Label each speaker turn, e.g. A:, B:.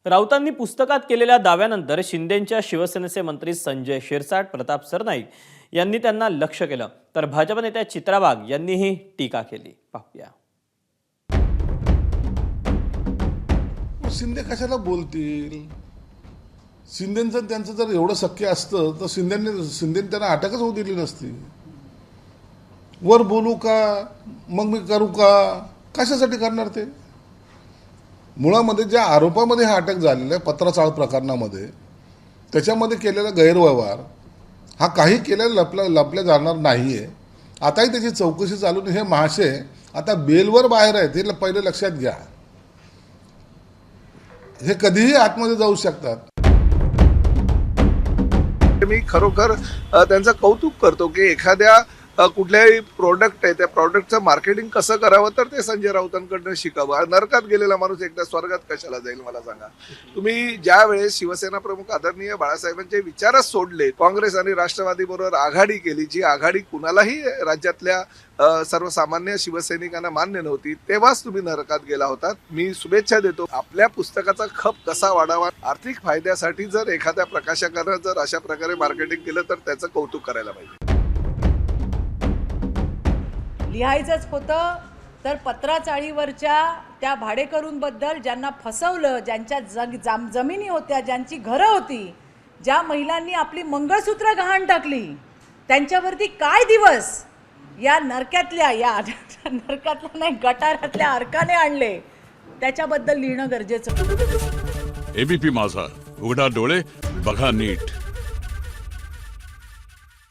A: राऊतांनी पुस्तकात केलेल्या दाव्यानंतर शिंदेंच्या शिवसेनेचे मंत्री संजय शिरसाट, प्रताप सरनाईक यांनी त्यांना लक्ष केलं, तर भाजप नेत्या चित्रा वाघ यांनीही टीका केली. पाहूया.
B: शिंदे कशाला बोलतील? शिंदेंचं त्यांचं जर एवढं शक्य असतं तर शिंदेने त्यांना अटकच होऊ दिली नसती. वर बोलू का मग मी करू का, कशासाठी करणार ते? मुळामध्ये ज्या आरोपामध्ये हा अटक झालेला आहे पत्राचाळ प्रकरणामध्ये, त्याच्यामध्ये केलेला गैरव्यवहार हा काही केलेला लपल्या जाणार नाहीये. आताही त्याची चौकशी चालून हे महाशय आता बेलवर बाहेर आहेत, हे पहिले लक्षात घ्या. हे कधीही आतमध्ये जाऊ शकतात.
C: मी खरोखर त्यांचं कौतुक करतो की एखाद्या कुठल्याही प्रोडक्ट आहे त्या प्रोडक्टचं मार्केटिंग कसं करावं तर ते संजय राऊतांकडनं शिकावं. नरकात गेलेला माणूस एकदा स्वर्गात कशाला जाईल मला सांगा. तुम्ही ज्या वेळेस शिवसेना प्रमुख आदरणीय बाळासाहेबांचे विचारच सोडले, काँग्रेस आणि राष्ट्रवादी बरोबर आघाडी केली, जी आघाडी कुणालाही राज्यातल्या सर्वसामान्य शिवसैनिकांना मान्य नव्हती, तेव्हाच तुम्ही नरकात गेला होतात. मी शुभेच्छा देतो. आपल्या पुस्तकाचा खप कसा वाढावा, आर्थिक फायद्यासाठी जर एखाद्या प्रकाशकानं जर अशा प्रकारे मार्केटिंग केलं तर त्याचं कौतुक करायला पाहिजे.
D: लिहायचंच होतं तर पत्राचाळीवरच्या त्या भाडेकरूंबद्दल, ज्यांना फसवलं, ज्यांच्या जमिनी होत्या, ज्यांची घरं होती, ज्या महिलांनी आपली मंगळसूत्र गहाण टाकली, त्यांच्यावरती काय दिवस या नरकातल्या नाही गटारातल्या अर्काने आणले, त्याच्याबद्दल लिहिणं गरजेचं.
E: एबीपी माझा, उघडा डोळे बघा नीट.